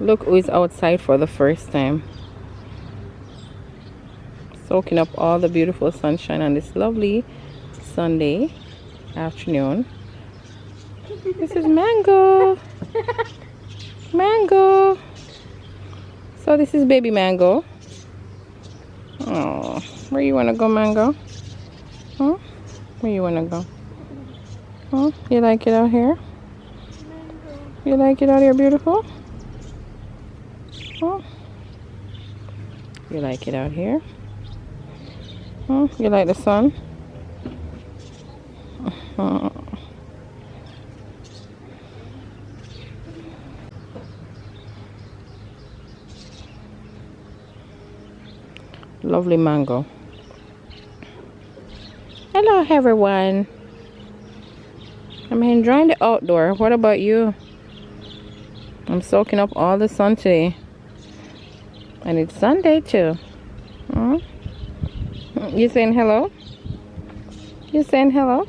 Look who is outside for the first time. Soaking up all the beautiful sunshine on this lovely Sunday afternoon. This is Mango. Mango. So this is baby Mango. Oh, where you wanna go, Mango? Huh? Where you wanna go? Huh? You like it out here? You like it out here, beautiful? Huh? You like it out here? Huh? You like the sun? Lovely Mango. Hello everyone. I'm enjoying the outdoor. What about you? I'm soaking up all the sun today. And it's Sunday too. You saying hello? You saying hello?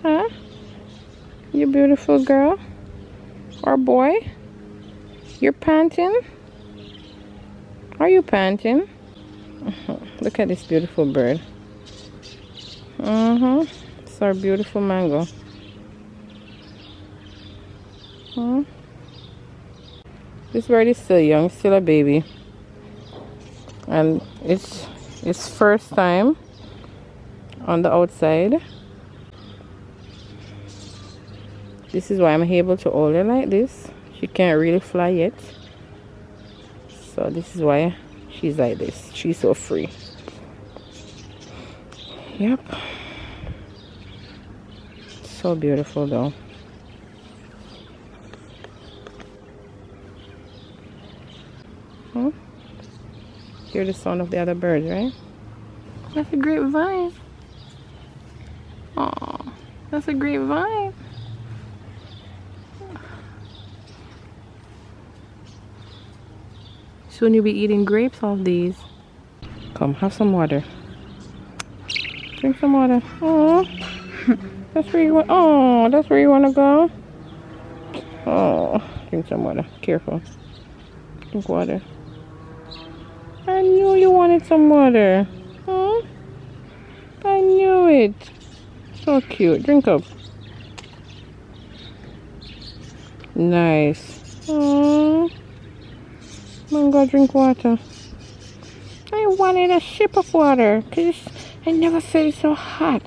Huh? You beautiful girl? Or boy? You're panting? Are you panting? Look at this beautiful bird. It's our beautiful Mango. This bird is still young, still a baby. And it's first time on the outside. This is why I'm able to hold her like this. She can't really fly yet. So this is why she's like this. She's so free. Yep. So beautiful though. Hear the sound of the other birds, right? That's a great vine. Oh, that's a great vine. Soon you'll be eating grapes off these. Come, have some water. Drink some water. Oh, that's where you want. Oh, that's where you want to go. Oh, drink some water. Careful. Drink water. I knew you wanted some water. Huh? I knew it. So cute. Drink up. Nice. Oh, Mango, drink water. I wanted a sip of water because I never felt it so hot.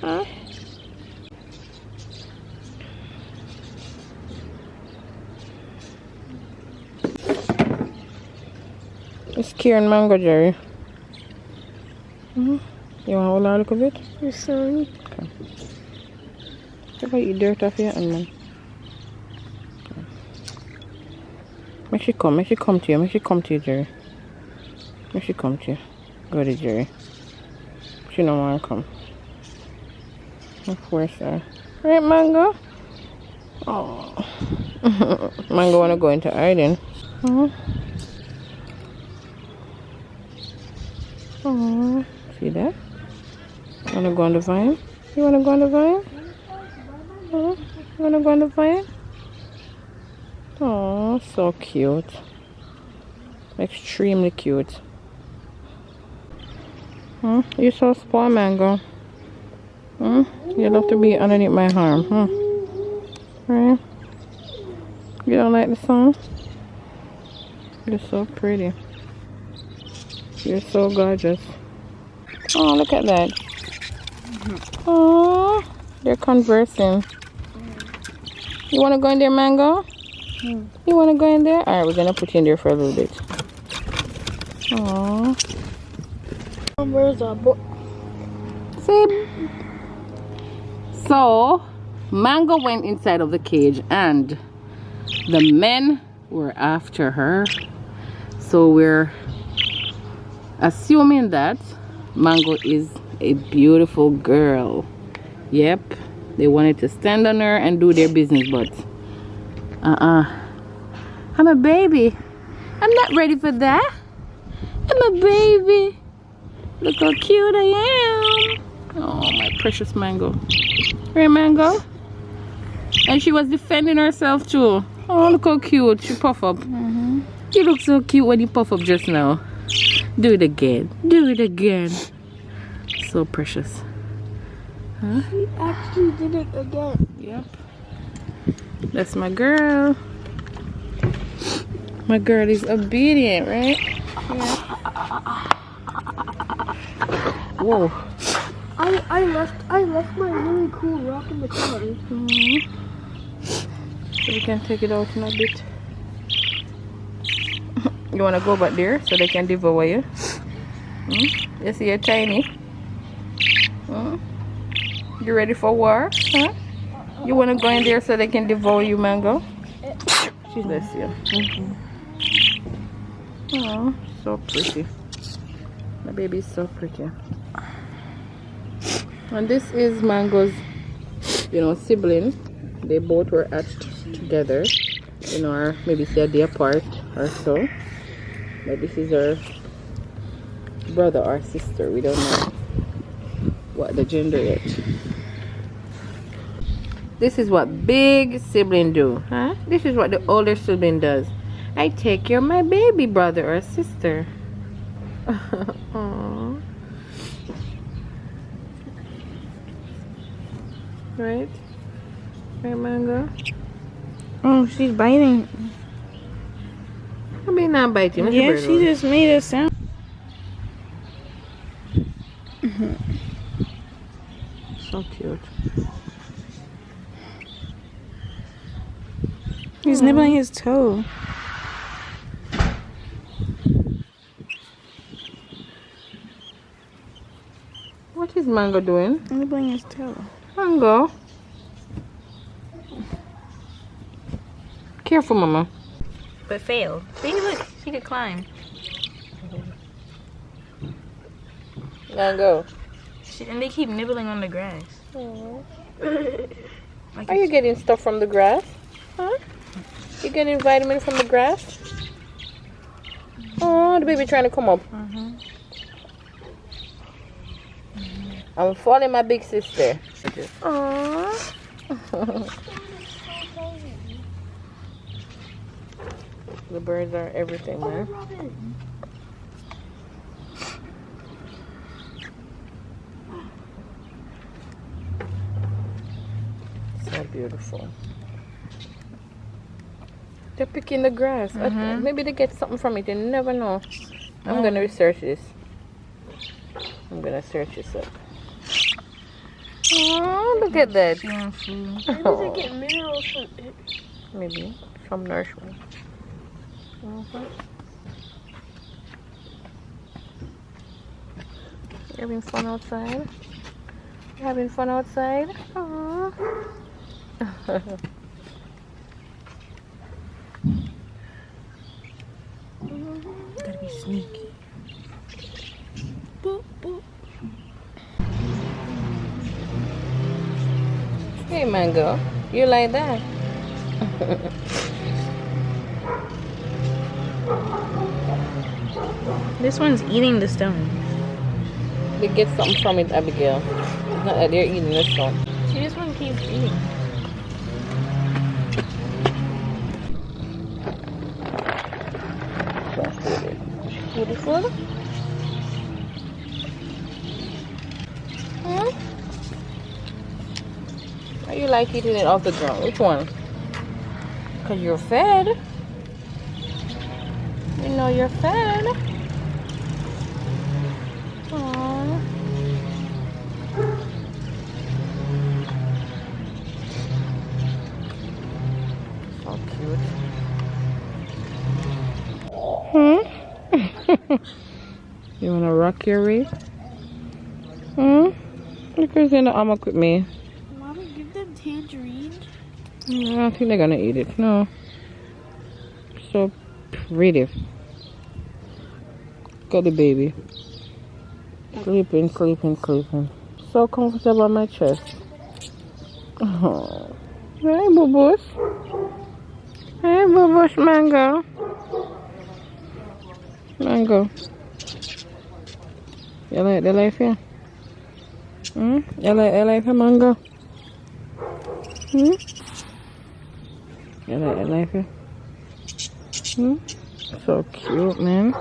Huh? It's curing Mango, Jerry. You want a look of it? Yes, son. Okay. How about you dirt off your hand, man? Make she come to you. Make she come to you, Jerry. Make she come to you. Go to Jerry. She don't want to come. Of course, sir. Right, Mango? Oh. Mango want to go into hiding. Oh, see that? Wanna go on the vine? You wanna go on the vine? You wanna go on the vine? Oh, so cute. Extremely cute. You so spoiled, Mango. You love to be underneath my arm, Right? You don't like the sun? You're so pretty. You're so gorgeous. Oh, look at that. Oh, they're conversing. You want to go in there, Mango? You want to go in there? Alright, we're going to put you in there for a little bit. Oh. Where's our book? See? So, Mango went inside of the cage and the men were after her. So we're assuming that Mango is a beautiful girl. Yep, they wanted to stand on her and do their business, but I'm a baby. I'm not ready for that. I'm a baby. Look how cute I am. Oh, my precious Mango. Right, Mango? And she was defending herself too. Oh, look how cute. She puff up. You look so cute when you puff up just now. Do it again. Do it again. So precious. Huh? She actually did it again. Yep. That's my girl. My girl is obedient, right? Yeah. Whoa. I left my really cool rock in the car. So we can take it out in a bit. You wanna go back there so they can devour you? You see you're tiny. You ready for war? Huh? You wanna go in there so they can devour you, Mango? Bless you. Oh, so pretty. My baby is so pretty. And this is Mango's, sibling. They both were hatched together, or maybe say a day apart or so. But this is her brother or sister. We don't know what the gender yet. This is what big sibling do, huh? This is what the older sibling does. I take care of my baby brother or sister. Aww. Right? Right, Mango? Oh, she's biting. I mean, not biting. Yeah, she just made a sound. So cute. He's nibbling his toe. What is Mango doing? Nibbling his toe. Mango. Careful, Mama. But failed. See, look, she could climb. Mango. And they keep nibbling on the grass. Like Are you getting stuff from the grass? Huh? You getting vitamin from the grass? Oh, the baby trying to come up. I'm following my big sister. Aww. The birds are everything, man. So beautiful. They're picking the grass. Maybe they get something from it. You never know. I'm gonna research this. I'm gonna search this up. Oh, look at that. Maybe they get minerals from it. Maybe from nourishment. You having fun outside? You having fun outside? Aww. Gotta be sneaky. Boop, boop. Hey, Mango, you like that? This one's eating the stone. They get something from it, Abigail. It's not that they're eating this one. See, this one keeps eating. Beautiful. Why you like eating it off the ground? Which one? Because you're fed. You know you're fed. Aww. So cute. You wanna rock your race? Look who's in the hammock with me. Mama, give them tangerines. I don't think they're gonna eat it. No. So pretty. Look at the baby. Sleeping, sleeping, sleeping. So comfortable on my chest. Oh. Hey, boo-boos. Hey, boo-boos, Mango. Mango. You like the life here? You like the life here, Mango? You like it? Hmm? So cute, man.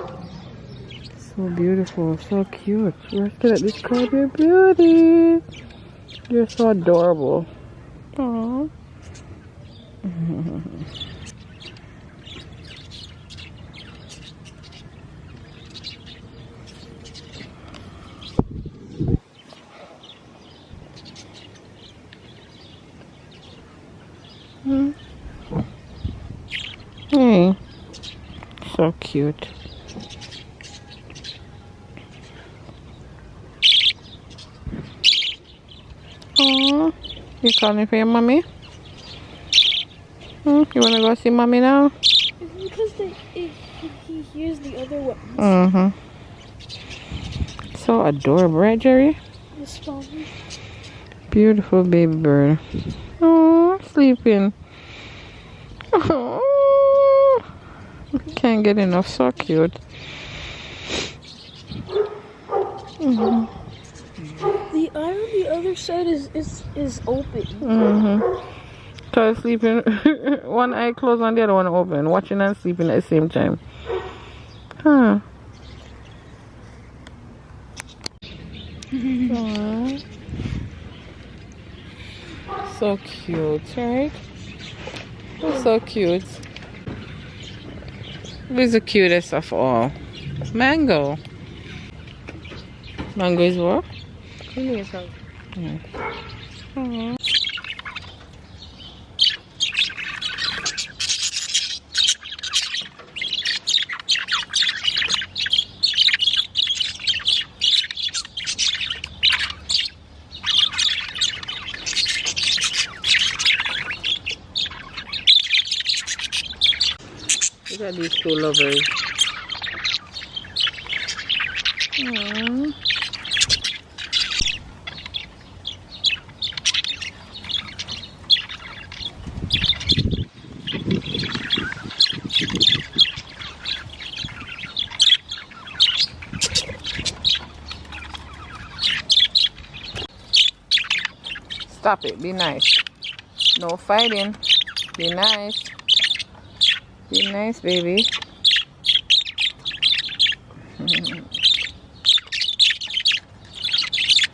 So beautiful, so cute. Look at this crab, you're beauty. You're so adorable. Aww. Hey, so cute. Aww. You calling for your mommy? You wanna go see mommy now? It's because he hears the other ones. So adorable, right, Jerry? The spawn. Beautiful baby bird. Oh, sleeping. Oh, can't get enough. So cute. The eye on the other side is open. So sleeping, one eye closed and the other one open, watching and sleeping at the same time. Huh. Aww. So cute, right? So cute. Who's the cutest of all? Mango. Mango is what? Aww. Look at these two lovers. Aww. Stop it. Be nice. No fighting. Be nice. Be nice, baby.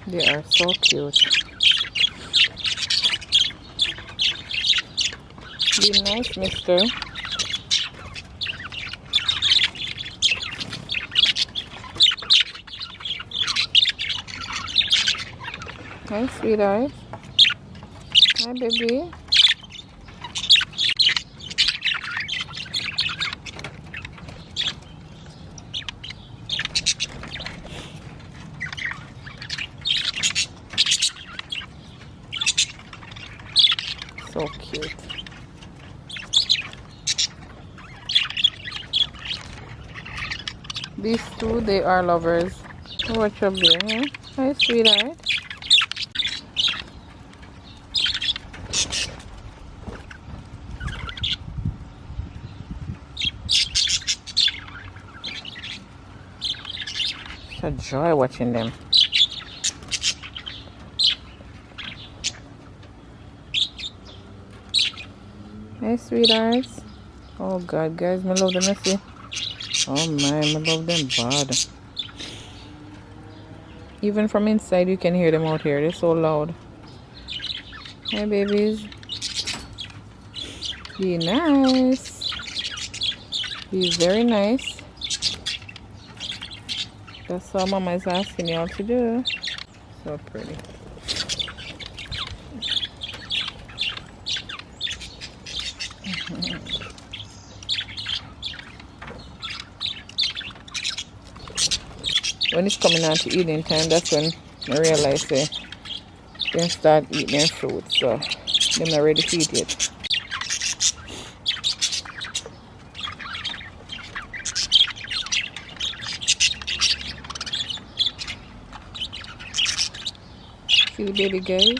They are so cute. Be nice, mister. Hi, sweetheart. Hi, baby. So cute. These two, they are lovers. Watch up there, huh? Hi, sweetheart. It's a joy watching them. Hey, sweethearts. Oh God, guys, I love them. I see. Oh man, I love them bad. Even from inside, you can hear them out here. They're so loud. Hey, babies. Be nice. Be very nice. That's all Mama is asking y'all to do. So pretty. When it's coming on to eating time, that's when I realize they start eating their fruit. So they're not ready to eat yet. See the baby guys?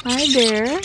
Hi there.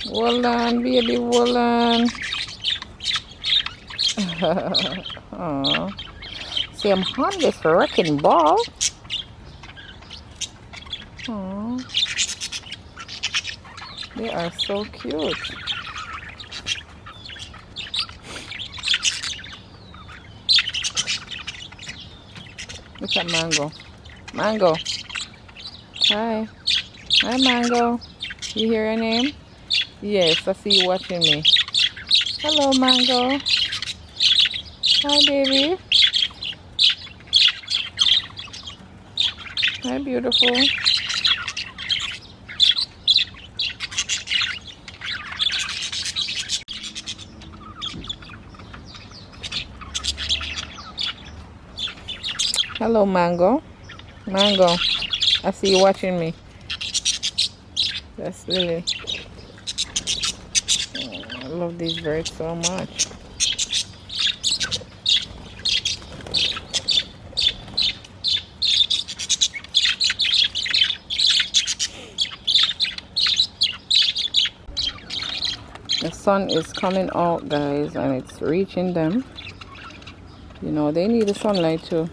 Hold on, baby, hold on. Aw. See, I'm on this wrecking ball. Aw. They are so cute. Look at Mango. Mango. Hi. Hi, Mango. You hear your name? Yes, I see you watching me. Hello, Mango. Hi, baby. Hi, beautiful. Hello, Mango. Mango, I see you watching me. That's Lily. Oh, I love these birds so much. The sun is coming out, guys, and it's reaching them. You know, they need the sunlight too.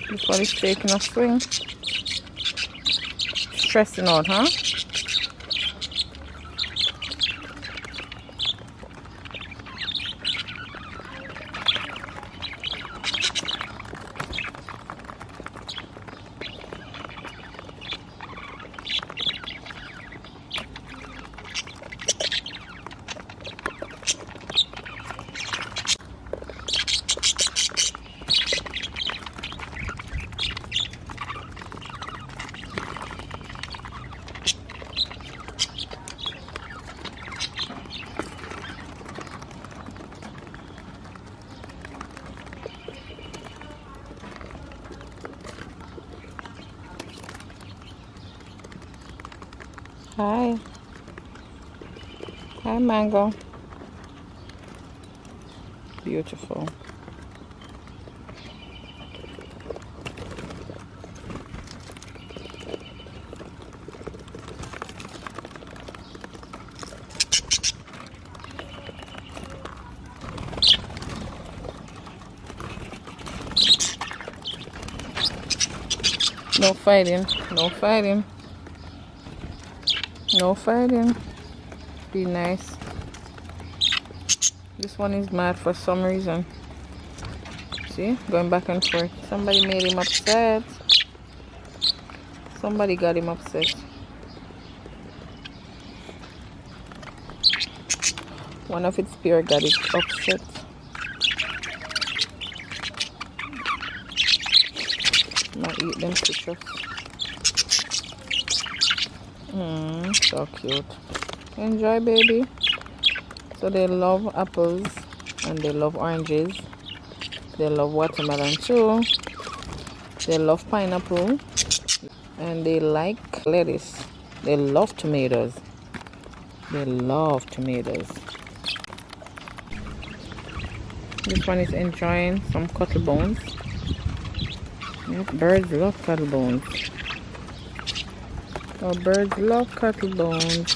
This one is taking a swing. Stressing out, huh? Hi. Hi, Mango. Beautiful. No fighting. No fighting. No fighting. Be nice. This one is mad for some reason. See? Going back and forth. Somebody made him upset. Somebody got him upset. One of its peer got it upset. Might eat them citrus. So cute. Enjoy, baby. So they love apples and they love oranges. They love watermelon too. They love pineapple and they like lettuce. They love tomatoes. They love tomatoes. This one is enjoying some cuttle bones. Yes, birds love cuttle bones. Oh, birds love cuttle bones.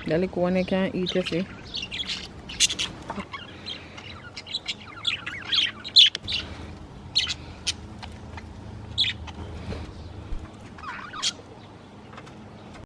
The little one you can't eat, you see.